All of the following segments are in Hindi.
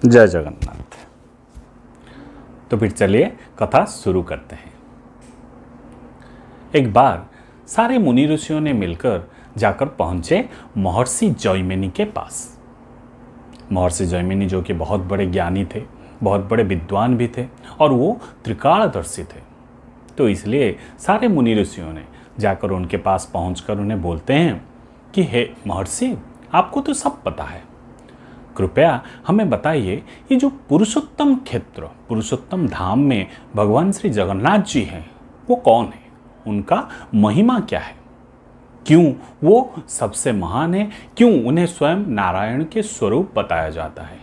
जय जगन्नाथ। तो फिर चलिए कथा शुरू करते हैं। एक बार सारे मुनि ऋषियों ने मिलकर जाकर पहुंचे महर्षि जैमिनी के पास। महर्षि जैमिनी जो कि बहुत बड़े ज्ञानी थे, बहुत बड़े विद्वान भी थे और वो त्रिकालदर्शी थे। तो इसलिए सारे मुनि ऋषियों ने जाकर उनके पास पहुंचकर उन्हें बोलते हैं कि हे महर्षि, आपको तो सब पता है, कृपया हमें बताइए ये जो पुरुषोत्तम क्षेत्र, पुरुषोत्तम धाम में भगवान श्री जगन्नाथ जी हैं, वो कौन है, उनका महिमा क्या है, क्यों वो सबसे महान है, क्यों उन्हें स्वयं नारायण के स्वरूप बताया जाता है,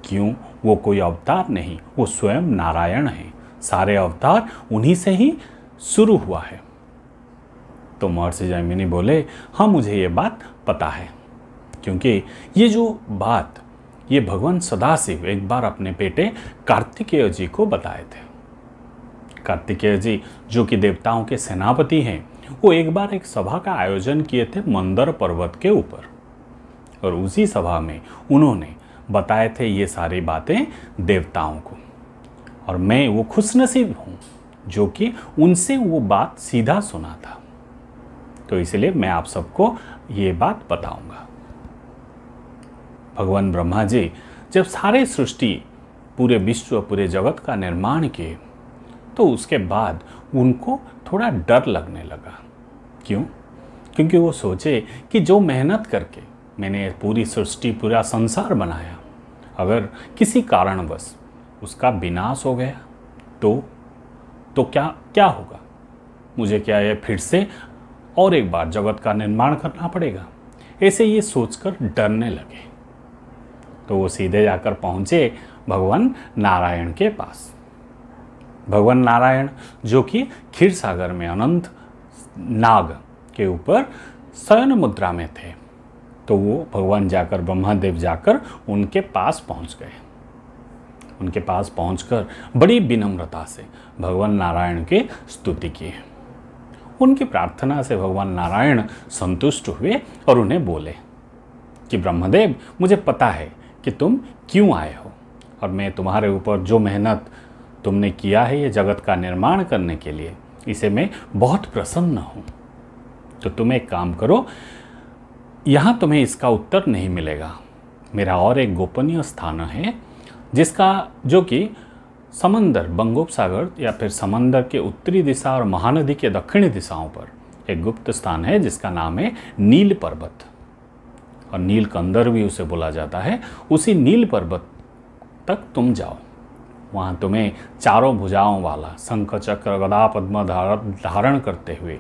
क्यों वो कोई अवतार नहीं, वो स्वयं नारायण है, सारे अवतार उन्हीं से ही शुरू हुआ है। तो महर्षि जैमिनी बोले, हाँ मुझे ये बात पता है, क्योंकि ये जो बात ये भगवान सदाशिव एक बार अपने बेटे कार्तिकेय जी को बताए थे। कार्तिकेय जी जो कि देवताओं के सेनापति हैं, वो एक बार एक सभा का आयोजन किए थे मंदर पर्वत के ऊपर, और उसी सभा में उन्होंने बताए थे ये सारी बातें देवताओं को, और मैं वो खुशनसीब हूँ जो कि उनसे वो बात सीधा सुना था। तो इसलिए मैं आप सबको ये बात बताऊंगा। भगवान ब्रह्मा जी जब सारे सृष्टि, पूरे विश्व, पूरे जगत का निर्माण किए, तो उसके बाद उनको थोड़ा डर लगने लगा। क्यों? क्योंकि वो सोचे कि जो मेहनत करके मैंने पूरी सृष्टि, पूरा संसार बनाया, अगर किसी कारणवश उसका विनाश हो गया तो क्या होगा? मुझे क्या ये फिर से और एक बार जगत का निर्माण करना पड़ेगा? ऐसे ये सोचकर डरने लगे। तो वो सीधे जाकर पहुंचे भगवान नारायण के पास। भगवान नारायण जो कि क्षीर सागर में अनंत नाग के ऊपर शयन मुद्रा में थे, तो वो भगवान जाकर, ब्रह्मदेव जाकर उनके पास पहुंच गए। उनके पास पहुंचकर बड़ी विनम्रता से भगवान नारायण की स्तुति की। उनकी प्रार्थना से भगवान नारायण संतुष्ट हुए और उन्हें बोले कि ब्रह्मदेव, मुझे पता है कि तुम क्यों आए हो, और मैं तुम्हारे ऊपर जो मेहनत तुमने किया है ये जगत का निर्माण करने के लिए, इसे मैं बहुत प्रसन्न हूँ। तो तुम एक काम करो, यहाँ तुम्हें इसका उत्तर नहीं मिलेगा। मेरा और एक गोपनीय स्थान है जिसका, जो कि समंदर, बंगोपसागर या फिर समंदर के उत्तरी दिशा और महानदी के दक्षिणी दिशाओं पर एक गुप्त स्थान है जिसका नाम है नील पर्वत, और नीलकंदर भी उसे बोला जाता है। उसी नील पर्वत तक तुम जाओ, वहाँ तुम्हें चारों भुजाओं वाला शंख चक्र गदा पद्म धारण करते हुए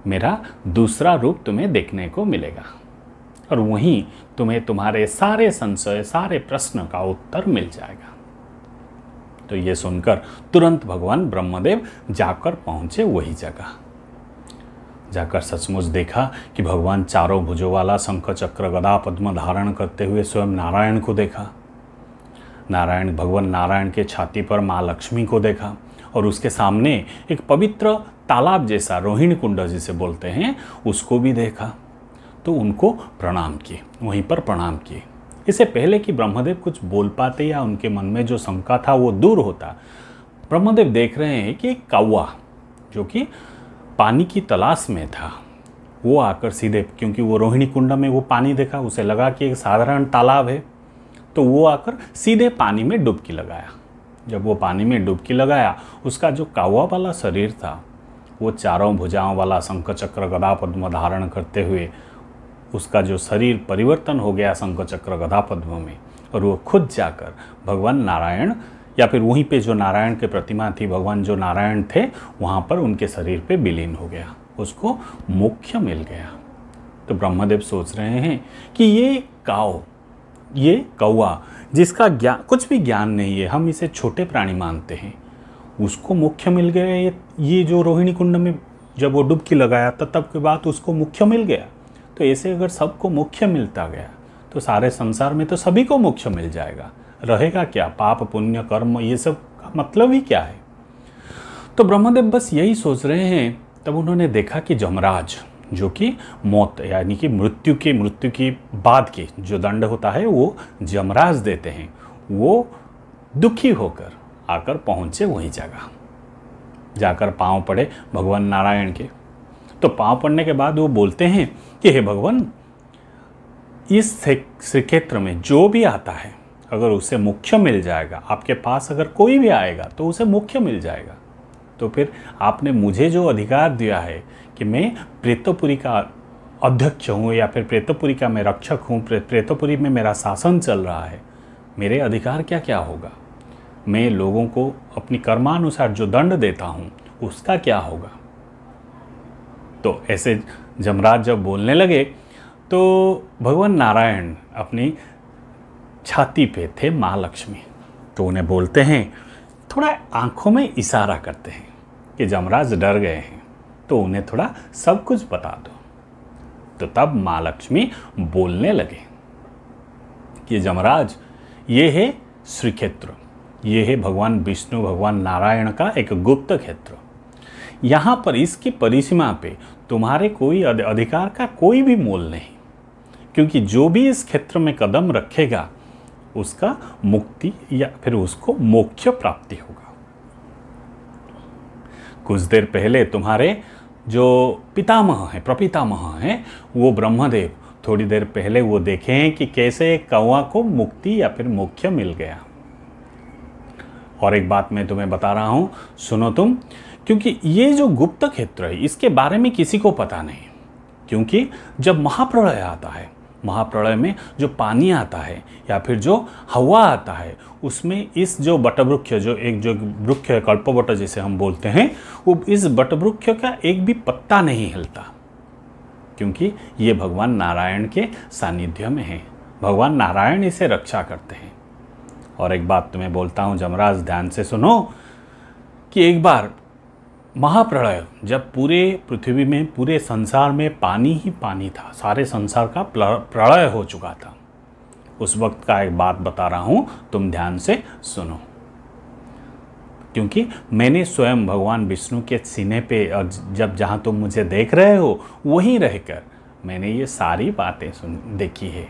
मेरा दूसरा रूप तुम्हें देखने को मिलेगा, और वहीं तुम्हें तुम्हारे सारे संशय, सारे प्रश्न का उत्तर मिल जाएगा। तो ये सुनकर तुरंत भगवान ब्रह्मदेव जाकर पहुँचे वही जगह। जाकर सचमुच देखा कि भगवान चारों भुजों वाला शंख चक्र गदा पद्म धारण करते हुए स्वयं नारायण को देखा। भगवान नारायण के छाती पर माँ लक्ष्मी को देखा, और उसके सामने एक पवित्र तालाब जैसा, रोहिणी कुंड जिसे बोलते हैं, उसको भी देखा। तो उनको प्रणाम किए, वहीं पर प्रणाम किए। इससे पहले कि ब्रह्मदेव कुछ बोल पाते या उनके मन में जो शंका था वो दूर होता, ब्रह्मदेव देख रहे हैं कि एक कौवा जो कि पानी की तलाश में था, वो आकर सीधे, क्योंकि वो रोहिणी कुंड में वो पानी देखा, उसे लगा कि एक साधारण तालाब है, तो वो आकर सीधे पानी में डुबकी लगाया। जब वो पानी में डुबकी लगाया, उसका जो कौवा वाला शरीर था, वो चारों भुजाओं वाला शंख चक्र गदा पद्म धारण करते हुए उसका जो शरीर परिवर्तन हो गया शंख चक्र गदा पद्म में, और वो खुद जाकर भगवान नारायण, या फिर वहीं पे जो नारायण की प्रतिमा थी, भगवान जो नारायण थे, वहाँ पर उनके शरीर पे विलीन हो गया, उसको मोक्ष मिल गया। तो ब्रह्मदेव सोच रहे हैं कि ये कौवा जिसका ज्ञान, कुछ भी ज्ञान नहीं है, हम इसे छोटे प्राणी मानते हैं, उसको मोक्ष मिल गया। ये जो रोहिणी कुंड में जब वो डुबकी लगाया तब के बाद उसको मोक्ष मिल गया। तो ऐसे अगर सबको मोक्ष मिलता गया तो सारे संसार में तो सभी को मोक्ष मिल जाएगा, रहेगा क्या? पाप पुण्य कर्म ये सब का मतलब ही क्या है? तो ब्रह्मदेव बस यही सोच रहे हैं, तब उन्होंने देखा कि जमराज जो कि मौत यानी कि मृत्यु की बाद की जो दंड होता है वो जमराज देते हैं, वो दुखी होकर आकर पहुँचे वही जगह, जाकर पांव पड़े भगवान नारायण के। तो पांव पड़ने के बाद वो बोलते हैं कि हे भगवान, इस श्री क्षेत्र में जो भी आता है अगर उसे मोक्ष मिल जाएगा, आपके पास अगर कोई भी आएगा तो उसे मोक्ष मिल जाएगा, तो फिर आपने मुझे जो अधिकार दिया है कि मैं प्रेतपुरी का अध्यक्ष हूँ या फिर प्रेतपुरी का मैं रक्षक हूँ, प्रेतपुरी में मेरा शासन चल रहा है, मेरे अधिकार क्या क्या होगा, मैं लोगों को अपनी कर्मानुसार जो दंड देता हूँ उसका क्या होगा। तो ऐसे जमराज जब बोलने लगे तो भगवान नारायण अपनी छाती पे थे माँ लक्ष्मी, तो उन्हें बोलते हैं, थोड़ा आंखों में इशारा करते हैं कि जमराज डर गए हैं तो उन्हें थोड़ा सब कुछ बता दो। तो तब माँ लक्ष्मी बोलने लगे कि जमराज, ये है श्री क्षेत्र, ये है भगवान विष्णु भगवान नारायण का एक गुप्त क्षेत्र। यहाँ पर इसकी परिसीमा पे तुम्हारे कोई अधिकार का कोई भी मोल नहीं, क्योंकि जो भी इस क्षेत्र में कदम रखेगा उसका मुक्ति या फिर उसको मोक्ष प्राप्ति होगा। कुछ देर पहले तुम्हारे जो पितामह हैं, प्रपितामह हैं, वो ब्रह्मदेव, थोड़ी देर पहले वो देखे हैं कि कैसे कौवा को मुक्ति या फिर मोक्ष मिल गया। और एक बात मैं तुम्हें बता रहा हूं, सुनो तुम, क्योंकि ये जो गुप्त क्षेत्र है इसके बारे में किसी को पता नहीं, क्योंकि जब महाप्रलय आता है, महाप्रलय में जो पानी आता है या फिर जो हवा आता है, उसमें इस जो बटवृक्ष, जो एक जो वृक्ष है कल्पवट जिसे हम बोलते हैं, वो इस बटवृक्ष का एक भी पत्ता नहीं हिलता, क्योंकि ये भगवान नारायण के सानिध्य में है। भगवान नारायण इसे रक्षा करते हैं। और एक बात तुम्हें बोलता हूँ जमराज, ध्यान से सुनो, कि एक बार महाप्रलय जब पूरे पृथ्वी में, पूरे संसार में पानी ही पानी था, सारे संसार का प्रलय हो चुका था, उस वक्त का एक बात बता रहा हूँ, तुम ध्यान से सुनो। क्योंकि मैंने स्वयं भगवान विष्णु के सीने पे, जब जहाँ तुम मुझे देख रहे हो वहीं रहकर मैंने ये सारी बातें देखी है।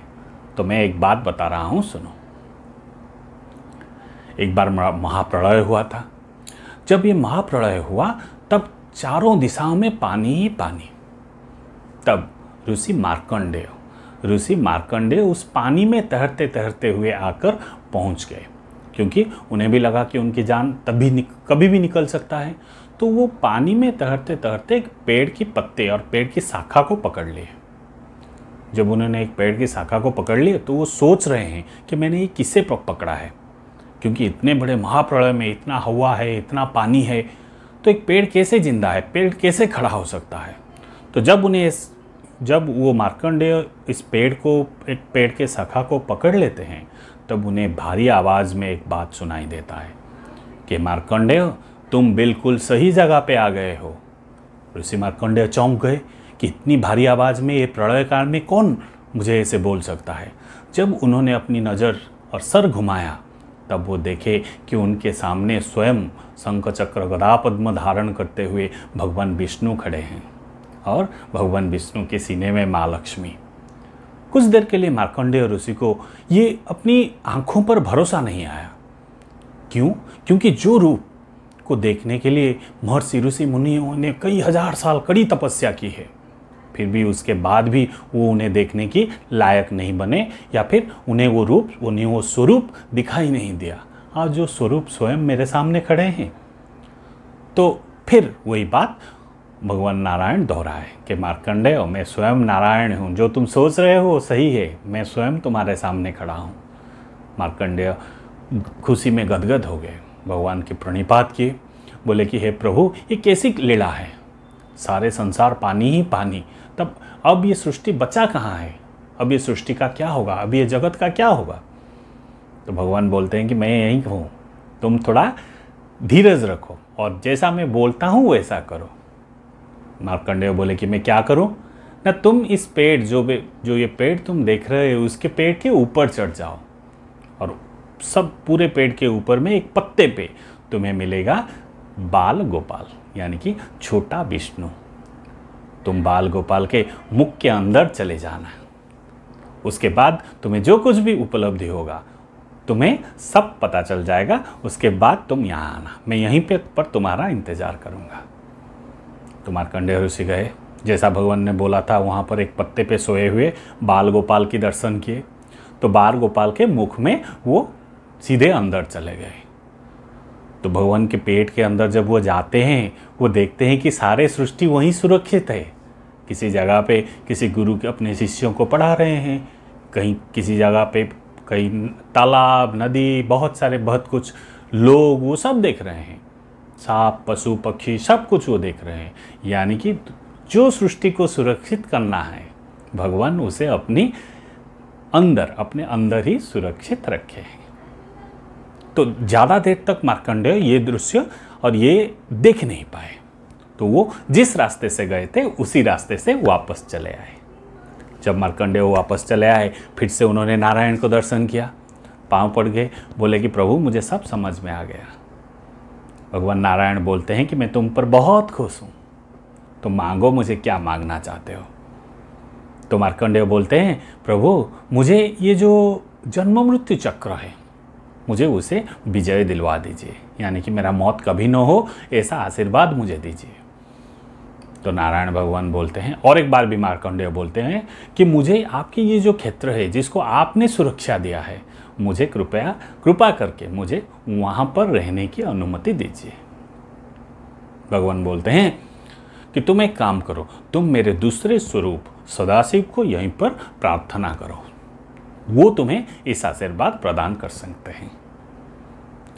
तो मैं एक बात बता रहा हूँ, सुनो। एक बार महाप्रलय हुआ था। जब ये महाप्रलय हुआ तब चारों दिशाओं में पानी ही पानी। तब ऋषि मार्कंडेय उस पानी में तैरते तैरते हुए आकर पहुंच गए, क्योंकि उन्हें भी लगा कि उनकी जान कभी भी निकल सकता है। तो वो पानी में तैरते तैरते एक पेड़ की पत्ते और पेड़ की शाखा को पकड़ लिए। जब उन्होंने एक पेड़ की शाखा को पकड़ लिया तो वो सोच रहे हैं कि मैंने ये किससे पकड़ा है, क्योंकि इतने बड़े महाप्रलय में इतना हवा है, इतना पानी है, तो एक पेड़ कैसे जिंदा है, पेड़ कैसे खड़ा हो सकता है। तो जब वो मार्कंडेय इस पेड़ को, एक पेड़ के शाखा को पकड़ लेते हैं, तब उन्हें भारी आवाज़ में एक बात सुनाई देता है कि मार्कंडेय, तुम बिल्कुल सही जगह पे आ गए हो। ऋषि मार्कंडेय चौंक गए कि इतनी भारी आवाज़ में ये प्रलय काल में कौन मुझे ऐसे बोल सकता है। जब उन्होंने अपनी नज़र और सर घुमाया तब वो देखे कि उनके सामने स्वयं शंख चक्र गदा पद्म धारण करते हुए भगवान विष्णु खड़े हैं और भगवान विष्णु के सीने में माँ लक्ष्मी। कुछ देर के लिए मार्कंडेय ऋषि को ये अपनी आंखों पर भरोसा नहीं आया। क्यों? क्योंकि जो रूप को देखने के लिए महर्षि ऋषि मुनियों ने कई हजार साल कड़ी तपस्या की है, फिर भी उसके बाद भी वो उन्हें देखने की लायक नहीं बने, या फिर उन्हें वो स्वरूप दिखाई नहीं दिया। आज जो स्वरूप स्वयं मेरे सामने खड़े हैं। तो फिर वही बात भगवान नारायण दोहराए कि मार्कंडेय, मैं स्वयं नारायण हूँ, जो तुम सोच रहे हो सही है, मैं स्वयं तुम्हारे सामने खड़ा हूँ। मार्कंडेय खुशी में गदगद हो गए, भगवान के प्रणिपात किए, बोले कि हे प्रभु, ये कैसी लीला है, सारे संसार पानी ही पानी, तब अब ये सृष्टि बचा कहाँ है, अब ये सृष्टि का क्या होगा, अब ये जगत का क्या होगा। तो भगवान बोलते हैं कि मैं यहीं हूँ, तुम थोड़ा धीरज रखो और जैसा मैं बोलता हूँ वैसा करो। मार्कंडेय बोले कि मैं क्या करूँ ना, तुम इस पेड़ जो ये पेड़ तुम देख रहे हो उसके पेड़ के ऊपर चढ़ जाओ और सब पूरे पेड़ के ऊपर में एक पत्ते पे तुम्हें मिलेगा बाल गोपाल, यानी कि छोटा विष्णु। तुम बाल गोपाल के मुख के अंदर चले जाना, उसके बाद तुम्हें जो कुछ भी उपलब्धि होगा तुम्हें सब पता चल जाएगा, उसके बाद तुम यहाँ आना, मैं यहीं पर तुम्हारा इंतजार करूँगा। तो मार्कंडेय ऋषि गए, जैसा भगवान ने बोला था, वहाँ पर एक पत्ते पे सोए हुए बाल गोपाल के दर्शन किए। तो बाल गोपाल के मुख में वो सीधे अंदर चले गए। तो भगवान के पेट के अंदर जब वो जाते हैं, वो देखते हैं कि सारे सृष्टि वहीं सुरक्षित है। किसी जगह पे किसी गुरु के अपने शिष्यों को पढ़ा रहे हैं, कहीं किसी जगह पे कहीं तालाब, नदी, बहुत कुछ लोग, वो सब देख रहे हैं। सांप, पशु, पक्षी, सब कुछ वो देख रहे हैं। यानी कि जो सृष्टि को सुरक्षित करना है, भगवान उसे अपने अंदर ही सुरक्षित रखे हैं। तो ज़्यादा देर तक मार्कंडेय ये दृश्य और ये देख नहीं पाए। तो वो जिस रास्ते से गए थे उसी रास्ते से वापस चले आए। जब मार्कंडेय वापस चले आए, फिर से उन्होंने नारायण को दर्शन किया, पांव पड़ गए, बोले कि प्रभु मुझे सब समझ में आ गया। भगवान नारायण बोलते हैं कि मैं तुम पर बहुत खुश हूँ, तो मांगो, मुझे क्या मांगना चाहते हो। तो मार्कंडेय बोलते हैं, प्रभु मुझे ये जो जन्म मृत्यु चक्र है, मुझे उसे विजय दिलवा दीजिए, यानी कि मेरा मौत कभी न हो, ऐसा आशीर्वाद मुझे दीजिए। तो नारायण भगवान बोलते हैं, और एक बार भी मार्कंडेय बोलते हैं कि मुझे आपकी ये जो क्षेत्र है जिसको आपने सुरक्षा दिया है, मुझे कृपा करके मुझे वहाँ पर रहने की अनुमति दीजिए। भगवान बोलते हैं कि तुम एक काम करो, तुम मेरे दूसरे स्वरूप सदाशिव को यहीं पर प्रार्थना करो, वो तुम्हें इस आशीर्वाद प्रदान कर सकते हैं।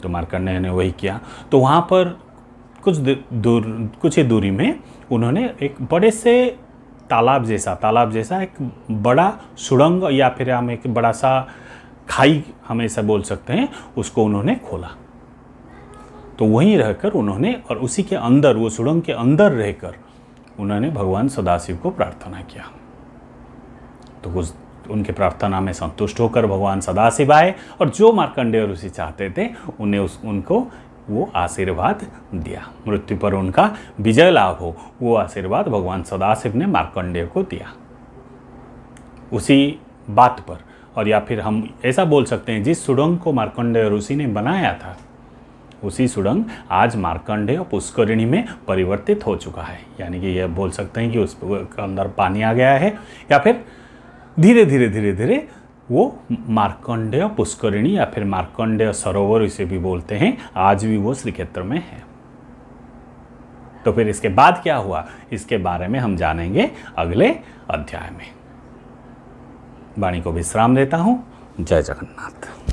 तो मार्कंडेय ने वही किया। तो वहाँ पर कुछ ही दूरी में उन्होंने एक बड़े से तालाब जैसा एक बड़ा सुड़ंग, या फिर हम एक बड़ा सा खाई हम ऐसा बोल सकते हैं, उसको उन्होंने खोला। तो वहीं रहकर उन्होंने, और उसी के अंदर, वो सुड़ंग के अंदर रहकर उन्होंने भगवान सदाशिव को प्रार्थना किया। तो कुछ उनके प्रार्थना में संतुष्ट होकर भगवान सदाशिव आए, और जो मार्कंडेय ऋषि चाहते थे उनको वो आशीर्वाद दिया, मृत्यु पर उनका विजय लाभ हो, वो आशीर्वाद भगवान सदाशिव ने मार्कंडेय को दिया। उसी बात पर, और या फिर हम ऐसा बोल सकते हैं, जिस सुड़ंग को मार्कंडेय ऋषि ने बनाया था, उसी सुड़ंग आज मार्कंडेय पुष्करिणी में परिवर्तित हो चुका है। यानी कि यह बोल सकते हैं कि उसके अंदर पानी आ गया है, या फिर धीरे धीरे वो मार्कंडेय पुष्करिणी या फिर मार्कंडेय सरोवर इसे भी बोलते हैं, आज भी वो श्री क्षेत्र में है। तो फिर इसके बाद क्या हुआ, इसके बारे में हम जानेंगे अगले अध्याय में। वाणी को विश्राम देता हूँ। जय जगन्नाथ।